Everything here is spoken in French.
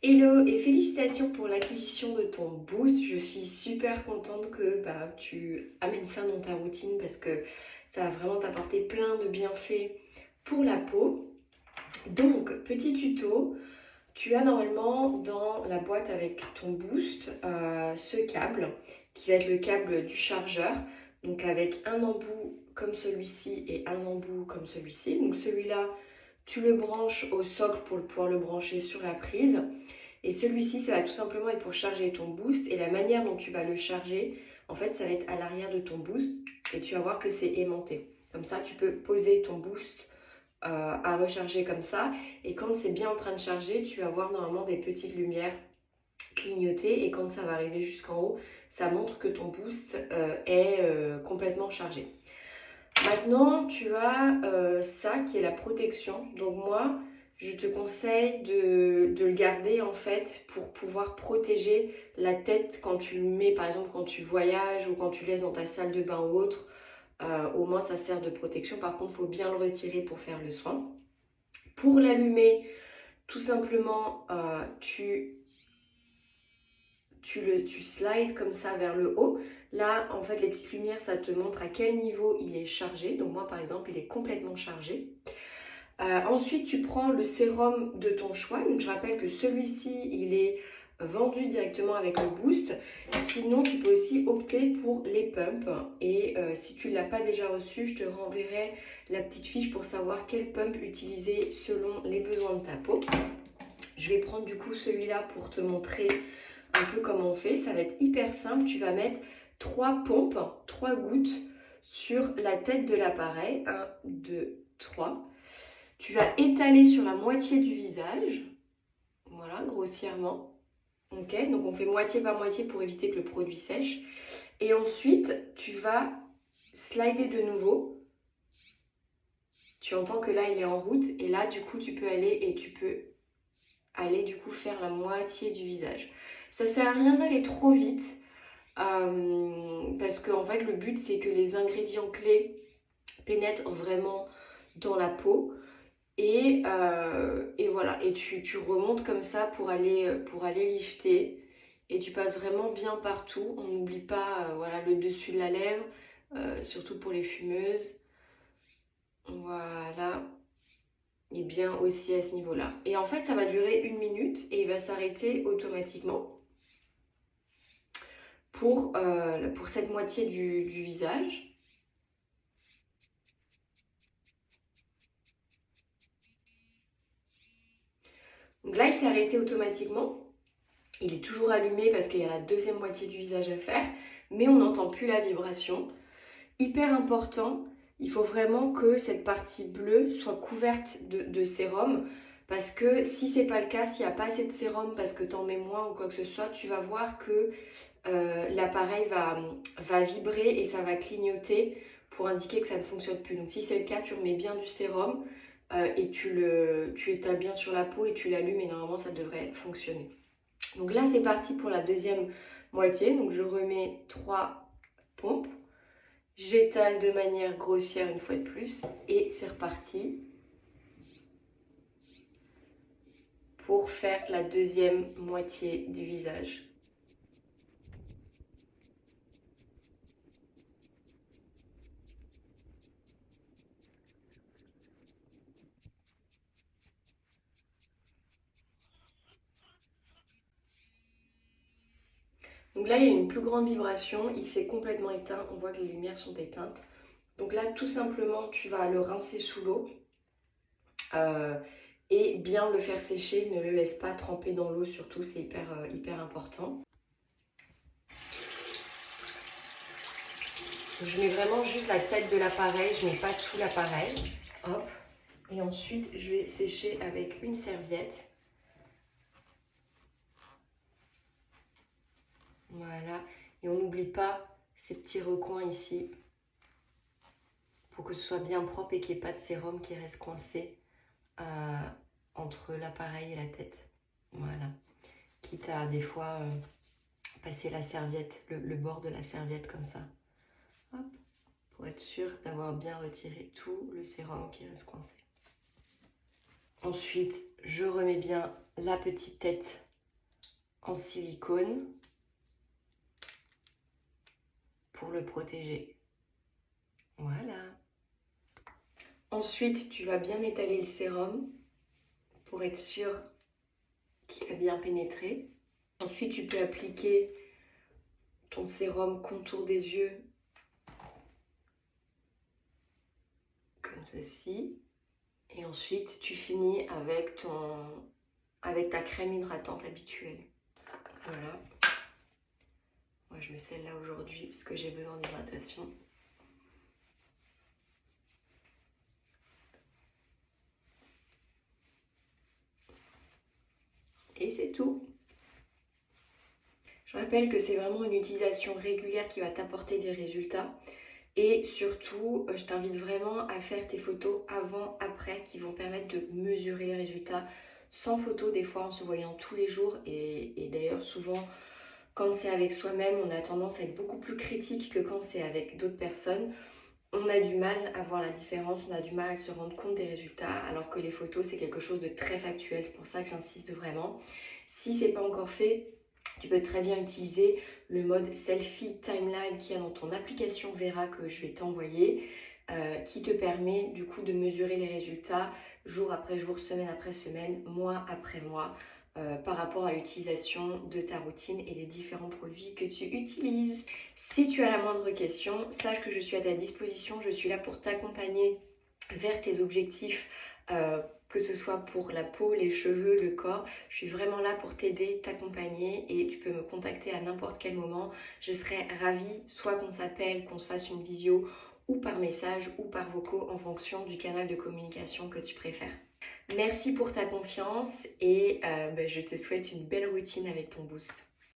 Hello et félicitations pour l'acquisition de ton boost. Je suis super contente que tu amènes ça dans ta routine parce que ça va vraiment t'apporter plein de bienfaits pour la peau. Donc, petit tuto, tu as normalement dans la boîte avec ton boost ce câble qui va être le câble du chargeur. Donc avec un embout comme celui-ci et un embout comme celui-ci. Donc celui-là, tu le branches au socle pour pouvoir le brancher sur la prise. Et celui-ci, ça va tout simplement être pour charger ton boost. Et la manière dont tu vas le charger, en fait, ça va être à l'arrière de ton boost. Et tu vas voir que c'est aimanté. Comme ça, tu peux poser ton boost à recharger comme ça. Et quand c'est bien en train de charger, tu vas voir normalement des petites lumières clignoter. Et quand ça va arriver jusqu'en haut, ça montre que ton boost est complètement chargé. Maintenant, tu as ça qui est la protection. Donc moi, je te conseille de le garder en fait pour pouvoir protéger la tête quand tu le mets, par exemple quand tu voyages ou quand tu laisses dans ta salle de bain ou autre. Au moins ça sert de protection. Par contre, il faut bien le retirer pour faire le soin. Pour l'allumer, tout simplement, tu slides comme ça vers le haut. Là, en fait, les petites lumières, ça te montre à quel niveau il est chargé. Donc moi, par exemple, il est complètement chargé. Ensuite, tu prends le sérum de ton choix. Donc, je rappelle que celui-ci, il est vendu directement avec le boost. Sinon, tu peux aussi opter pour les pumps. Et si tu ne l'as pas déjà reçu, je te renverrai la petite fiche pour savoir quel pump utiliser selon les besoins de ta peau. Je vais prendre du coup celui-là pour te montrer un peu comment on fait. Ça va être hyper simple. Tu vas mettre 3 pompes, 3 gouttes sur la tête de l'appareil. 1, 2, 3. Tu vas étaler sur la moitié du visage. Voilà, grossièrement. Ok, donc on fait moitié par moitié pour éviter que le produit sèche. Et ensuite, tu vas slider de nouveau. Tu entends que là, il est en route. Et là, du coup, tu peux aller du coup faire la moitié du visage. Ça sert à rien d'aller trop vite parce que en fait le but c'est que les ingrédients clés pénètrent vraiment dans la peau et voilà, et tu remontes comme ça pour aller lifter et tu passes vraiment bien partout. On n'oublie pas voilà, le dessus de la lèvre, surtout pour les fumeuses. Voilà. Et bien aussi à ce niveau-là. Et en fait, ça va durer 1 minute et il va s'arrêter automatiquement pour cette moitié du visage. Donc là, il s'est arrêté automatiquement. Il est toujours allumé parce qu'il y a la deuxième moitié du visage à faire, mais on n'entend plus la vibration. Hyper important, il faut vraiment que cette partie bleue soit couverte de sérum. Parce que si c'est pas le cas, s'il n'y a pas assez de sérum parce que tu en mets moins ou quoi que ce soit, tu vas voir que l'appareil va vibrer et ça va clignoter pour indiquer que ça ne fonctionne plus. Donc si c'est le cas, tu remets bien du sérum et tu étales bien sur la peau et tu l'allumes et normalement ça devrait fonctionner. Donc là c'est parti pour la deuxième moitié. Donc je remets 3 pompes. J'étale de manière grossière une fois de plus et c'est reparti pour faire la deuxième moitié du visage. Donc là, il y a une plus grande vibration, il s'est complètement éteint, on voit que les lumières sont éteintes. Donc là, tout simplement, tu vas le rincer sous l'eau et bien le faire sécher, ne le laisse pas tremper dans l'eau surtout, c'est hyper important. Je mets vraiment juste la tête de l'appareil, je ne mets pas tout l'appareil. Hop. Et ensuite, je vais sécher avec une serviette. Voilà. Et on n'oublie pas ces petits recoins ici pour que ce soit bien propre et qu'il n'y ait pas de sérum qui reste coincé entre l'appareil et la tête. Voilà. Quitte à des fois passer la serviette, le bord de la serviette comme ça. Hop. Pour être sûr d'avoir bien retiré tout le sérum qui reste coincé. Ensuite, je remets bien la petite tête en silicone pour le protéger. Voilà. Ensuite, tu vas bien étaler le sérum pour être sûr qu'il a bien pénétré. Ensuite, tu peux appliquer ton sérum contour des yeux comme ceci. Et ensuite, tu finis avec ta crème hydratante habituelle. Voilà. Moi, je mets celle-là aujourd'hui parce que j'ai besoin d'hydratation. Et c'est tout. Je rappelle que c'est vraiment une utilisation régulière qui va t'apporter des résultats. Et surtout, je t'invite vraiment à faire tes photos avant, après, qui vont permettre de mesurer les résultats sans photo, des fois en se voyant tous les jours. Et d'ailleurs, souvent, quand c'est avec soi-même, on a tendance à être beaucoup plus critique que quand c'est avec d'autres personnes. On a du mal à voir la différence, on a du mal à se rendre compte des résultats, alors que les photos, c'est quelque chose de très factuel. C'est pour ça que j'insiste vraiment. Si c'est pas encore fait, tu peux très bien utiliser le mode selfie timeline qu'il y a dans ton application Vera que je vais t'envoyer, qui te permet du coup de mesurer les résultats jour après jour, semaine après semaine, mois après mois, par rapport à l'utilisation de ta routine et des différents produits que tu utilises. Si tu as la moindre question, sache que je suis à ta disposition, je suis là pour t'accompagner vers tes objectifs, que ce soit pour la peau, les cheveux, le corps. Je suis vraiment là pour t'aider, t'accompagner et tu peux me contacter à n'importe quel moment. Je serai ravie, soit qu'on s'appelle, qu'on se fasse une visio ou par message ou par vocaux en fonction du canal de communication que tu préfères. Merci pour ta confiance et je te souhaite une belle routine avec ton boost.